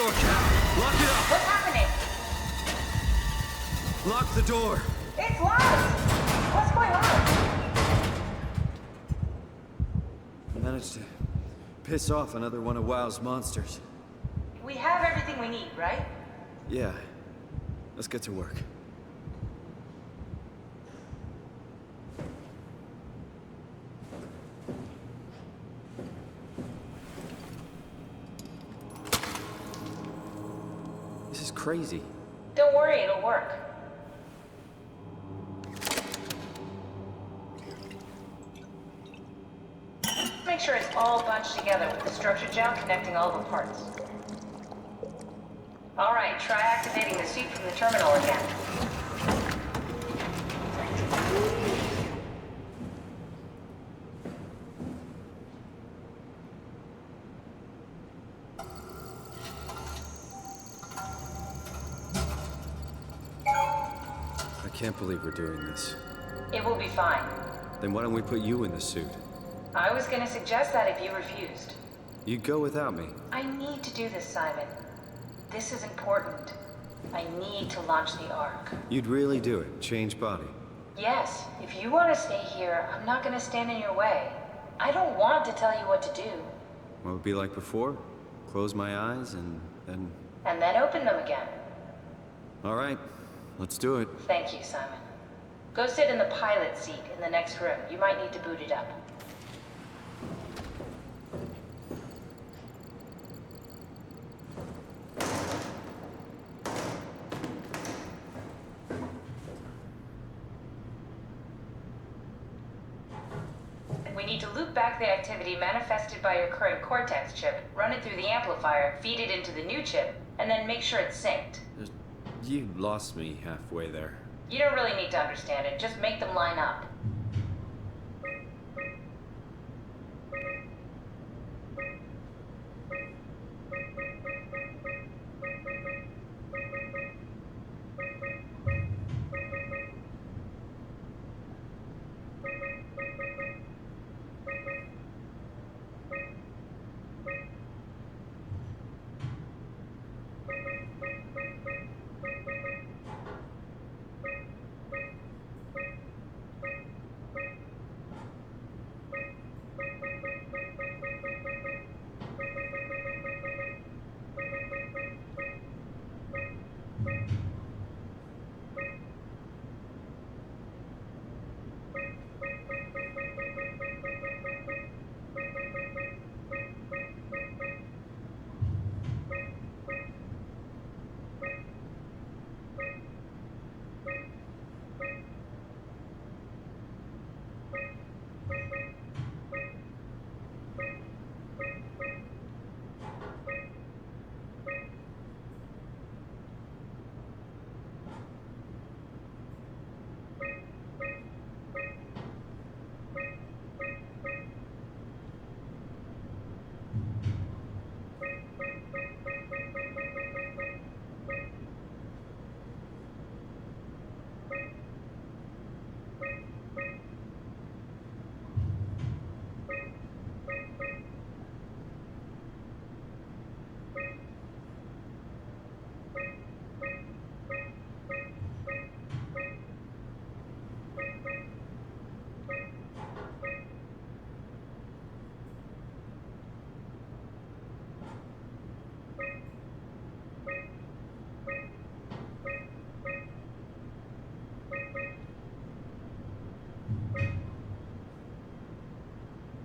door, Cap. Lock it up. What's happening? Lock the door. It's locked! What's going on? I managed to piss off another one of WoW's monsters. We have everything we need, right? Yeah. Let's get to work. This is crazy. Don't worry, it'll work. Make sure it's all bunched together with the structure gel connecting all the parts. All right, try activating the suit from the terminal again. I can't believe we're doing this. It will be fine. Then why don't we put you in the suit? I was gonna suggest that if you refused. You'd go without me. I need to do this, Simon. This is important. I need to launch the Ark. You'd really do it? Change body? Yes, if you want to stay here, I'm not gonna stand in your way. I don't want to tell you what to do. What would it be like before? Close my eyes and then... And then open them again. All right, let's do it. Thank you, Simon. Go sit in the pilot seat in the next room. You might need to boot it up. We need to loop back the activity manifested by your current Cortex chip, run it through the amplifier, feed it into the new chip, and then make sure it's synced. You lost me halfway there. You don't really need to understand it, just make them line up.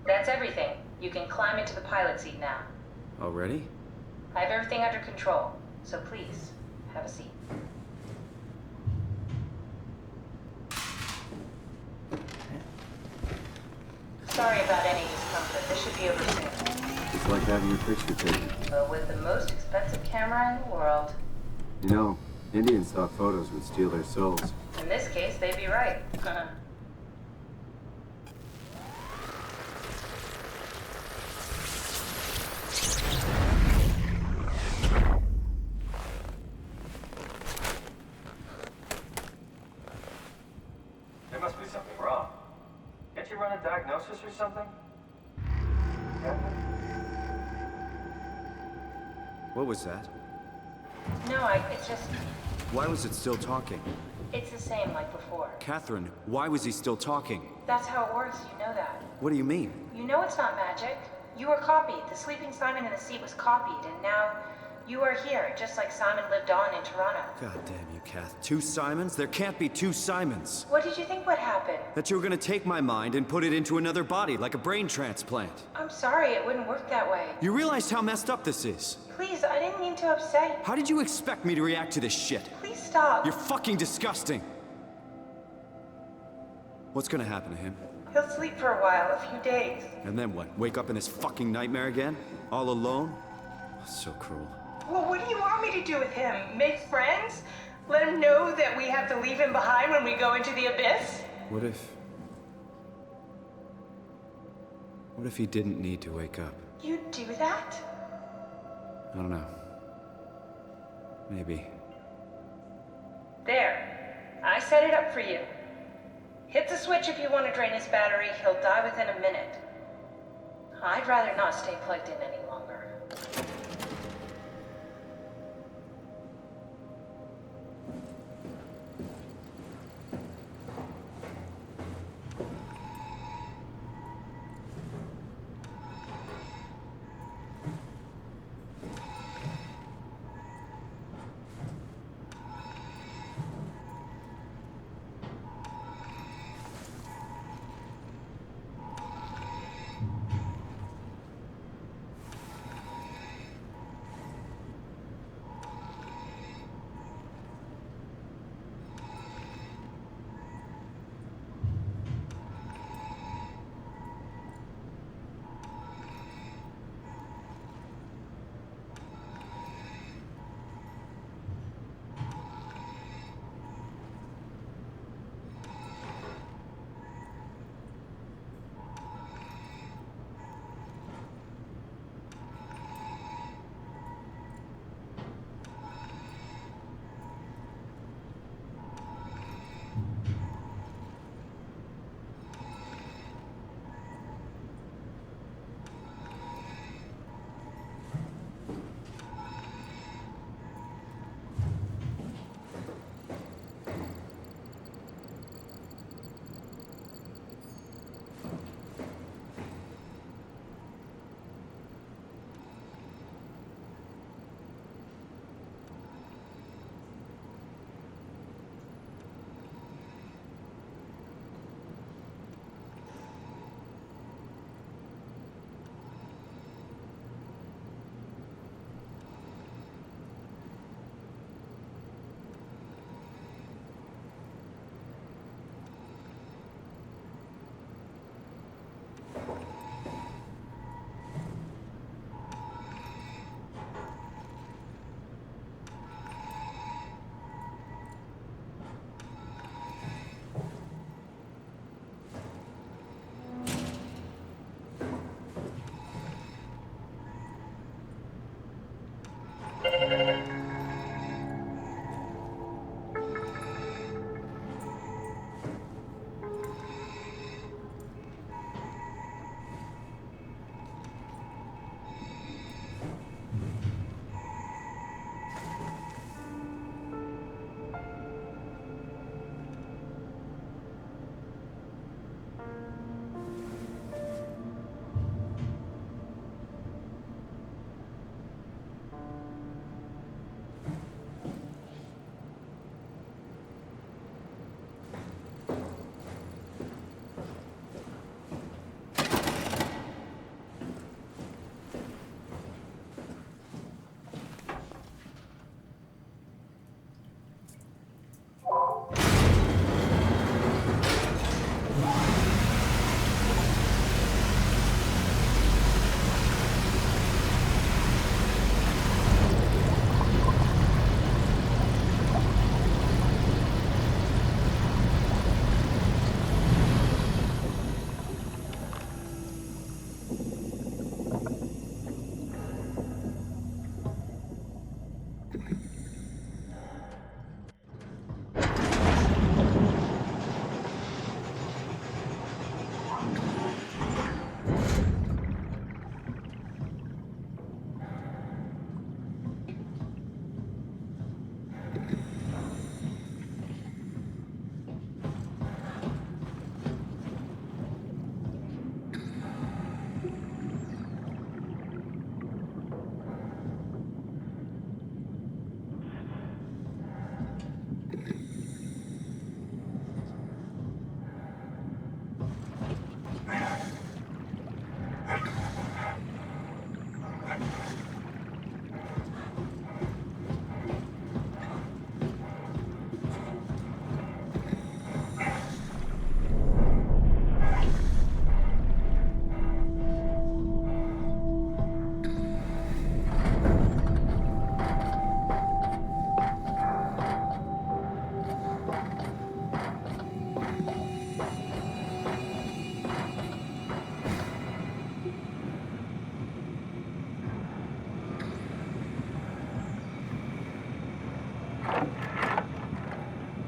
That's everything. You can climb into the pilot seat now. Already? I have everything under control, so please, have a seat. Sorry about any discomfort. This should be over soon. It's like having your picture taken. But with the most expensive camera in the world. You know, Indian stock photos would steal their souls. In this case, they'd be right. There must be something wrong. Can't you run a diagnosis or something? What was that? No, it's just, Why was it still talking? it's the same like before. Catherine, why was he still talking? That's how it works, you know that. What do you mean? You know it's not magic. You were copied. The sleeping Simon in the seat was copied, and now you are here, just like Simon lived on in Toronto. God damn you, Kath. Two Simons? There can't be two Simons. What did you think would happen? That you were gonna take my mind and put it into another body, like a brain transplant. I'm sorry, it wouldn't work that way. You realize how messed up this is? Please, I didn't mean to upset you. How did you expect me to react to this shit? Please stop. You're fucking disgusting. What's gonna happen to him? He'll sleep for a while, a few days. And then what? Wake up in this fucking nightmare again? All alone? So cruel. Well, what do you want me to do with him? Make friends? Let him know that we have to leave him behind when we go into the abyss? What if he didn't need to wake up? You'd do that? I don't know. Maybe. There. I set it up for you. Hit the switch if you want to drain his battery. He'll die within a minute. I'd rather not stay plugged in any longer.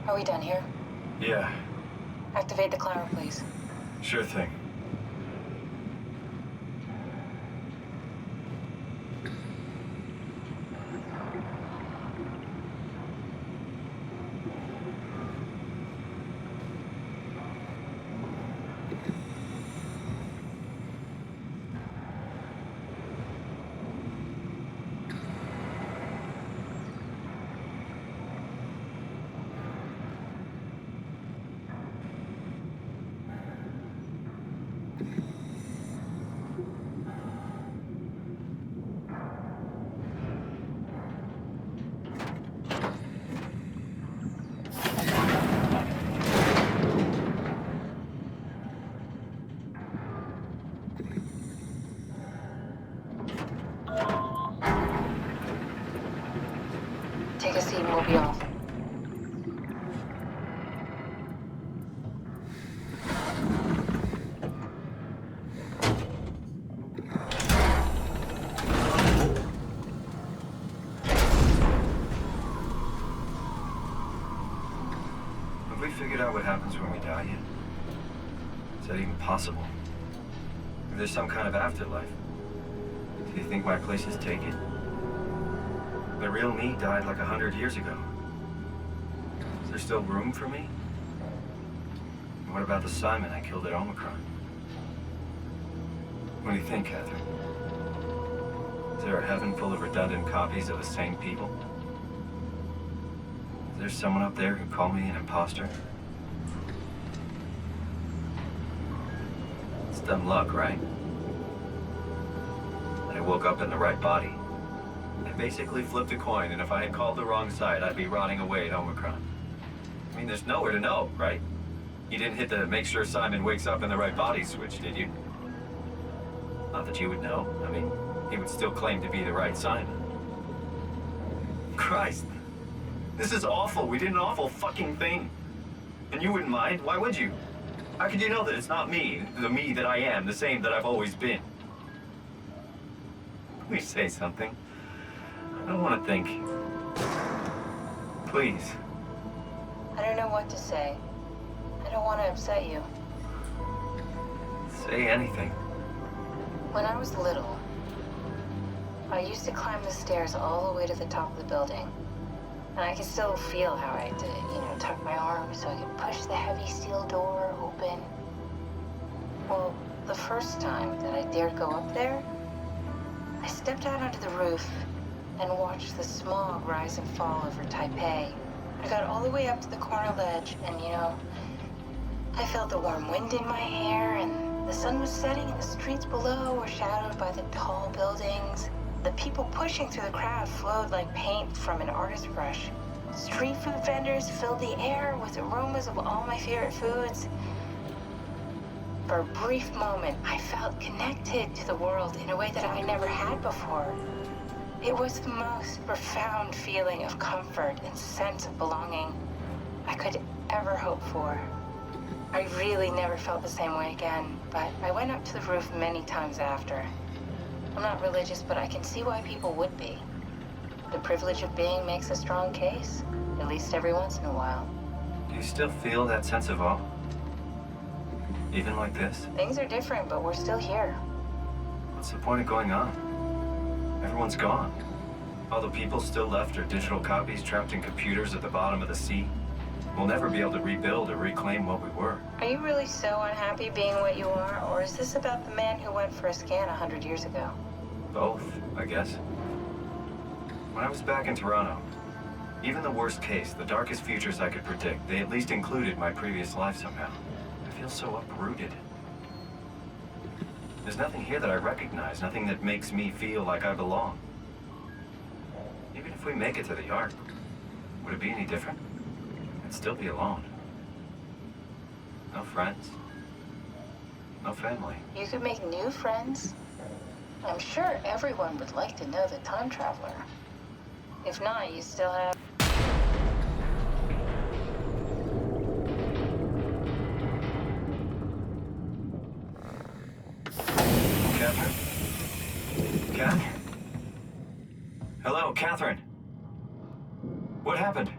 Are we done here? Yeah, Activate the climber, please. sure thing. Take a seat and we'll be off. Have we figured out what happens when we die yet? Is that even possible? If there's some kind of afterlife, do you think my place is taken? The real me died like 100 years ago. Is there still room for me? And what about the Simon I killed at Omicron? What do you think, Catherine? Is there a heaven full of redundant copies of the same people? Is there someone up there who called me an imposter? It's dumb luck, right? I woke up in the right body. I basically flipped a coin, and if I had called the wrong side, I'd be rotting away at Omicron. I mean, there's nowhere to know, right? You didn't hit the make sure Simon wakes up in the right body switch, did you? Not that you would know. I mean, he would still claim to be the right Simon. Christ. This is awful. We did an awful fucking thing. And you wouldn't mind? Why would you? How could you know that it's not me, the me that I am, the same that I've always been? Please say something. I don't want to think. Please. I don't know what to say. I don't want to upset you. Say anything. When I was little, I used to climb the stairs all the way to the top of the building. And I can still feel how I had to, tuck my arm so I could push the heavy steel door open. Well, the first time that I dared go up there, I stepped out onto the roof and watched the smog rise and fall over Taipei. I got all the way up to the corner ledge and, I felt the warm wind in my hair and the sun was setting and the streets below were shadowed by the tall buildings. The people pushing through the crowd flowed like paint from an artist's brush. Street food vendors filled the air with aromas of all my favorite foods. For a brief moment, I felt connected to the world in a way that I never had before. It was the most profound feeling of comfort and sense of belonging I could ever hope for. I really never felt the same way again, but I went up to the roof many times after. I'm not religious, but I can see why people would be. The privilege of being makes a strong case, at least every once in a while. Do you still feel that sense of awe? Even like this? Things are different, but we're still here. What's the point of going on? Everyone's gone. All the people still left are digital copies trapped in computers at the bottom of the sea. We'll never be able to rebuild or reclaim what we were. Are you really so unhappy being what you are, or is this about the man who went for a scan 100 years ago? Both, I guess. When I was back in Toronto, even the worst case, the darkest futures I could predict, they at least included my previous life somehow. I feel so uprooted. There's nothing here that I recognize, nothing that makes me feel like I belong. Even if we make it to the Ark, would it be any different? I'd still be alone. No friends. No family. You could make new friends. I'm sure everyone would like to know the time traveler. If not, you still have... Catherine? Catherine? Hello, Catherine. What happened?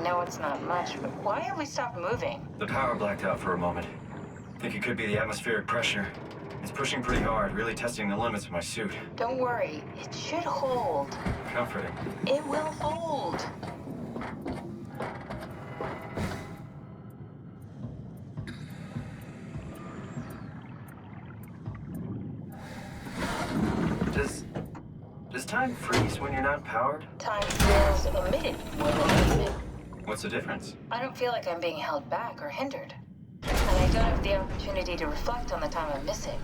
know it's not much, but why have we stopped moving? The power blacked out for a moment. Think it could be the atmospheric pressure. It's pushing pretty hard, really testing the limits of my suit. Don't worry, it should hold. Comforting. It will hold. Does time freeze when you're not powered? Time feels omitted more than movement. What's the difference? I don't feel like I'm being held back or hindered. And I don't have the opportunity to reflect on the time I'm missing.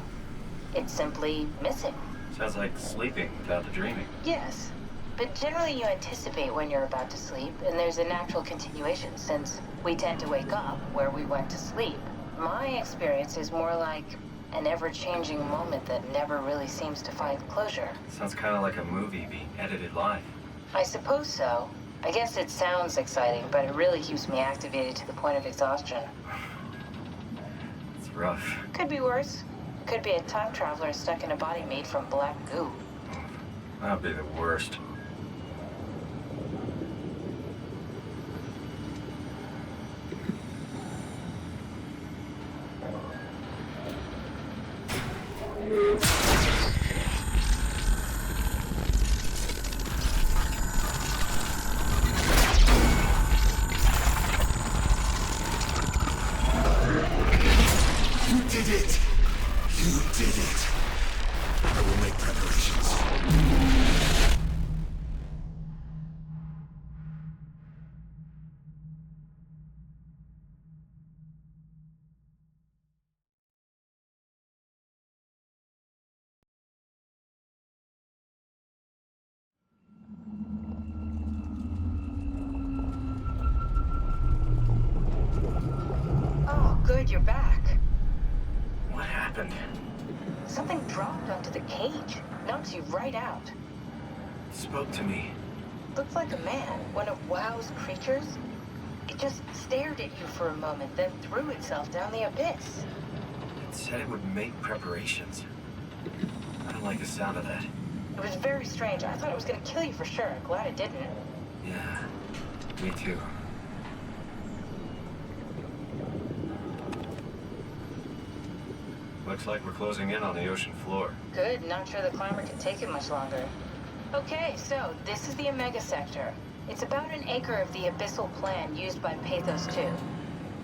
It's simply missing. Sounds like sleeping without the dreaming. Yes, but generally you anticipate when you're about to sleep, and there's a natural continuation since we tend to wake up where we went to sleep. My experience is more like an ever-changing moment that never really seems to find closure. Sounds kind of like a movie being edited live. I suppose so. I guess it sounds exciting, but it really keeps me activated to the point of exhaustion. It's rough. Could be worse. Could be a time traveler stuck in a body made from black goo. That'd be the worst. You did it! You did it! I will make preparations. Oh, good, you're back. What happened? Something dropped onto the cage. Knocks you right out. It spoke to me. Looked like a man, one of WoW's creatures. It just stared at you for a moment, then threw itself down the abyss. It said it would make preparations. I don't like the sound of that. It was very strange. I thought it was gonna kill you for sure. Glad it didn't. Yeah, me too. Looks like we're closing in on the ocean floor. Good, not sure the climber can take it much longer. Okay, so this is the Omega Sector. It's about an acre of the abyssal plan used by Pathos 2.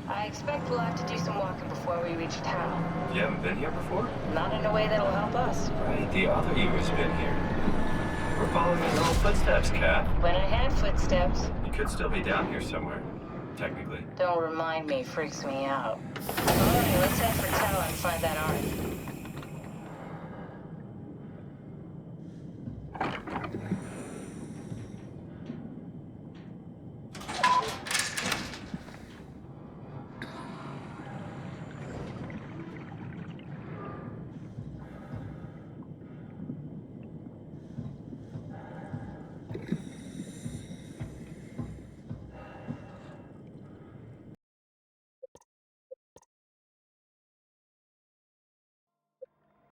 I expect we'll have to do some walking before we reach town. You haven't been here before? Not in a way that'll help us. Right, the other you has been here. We're following his own footsteps, Kat. When I had footsteps, You could still be down here somewhere, technically. don't remind me, freaks me out. Alright, let's head for town and find that ark.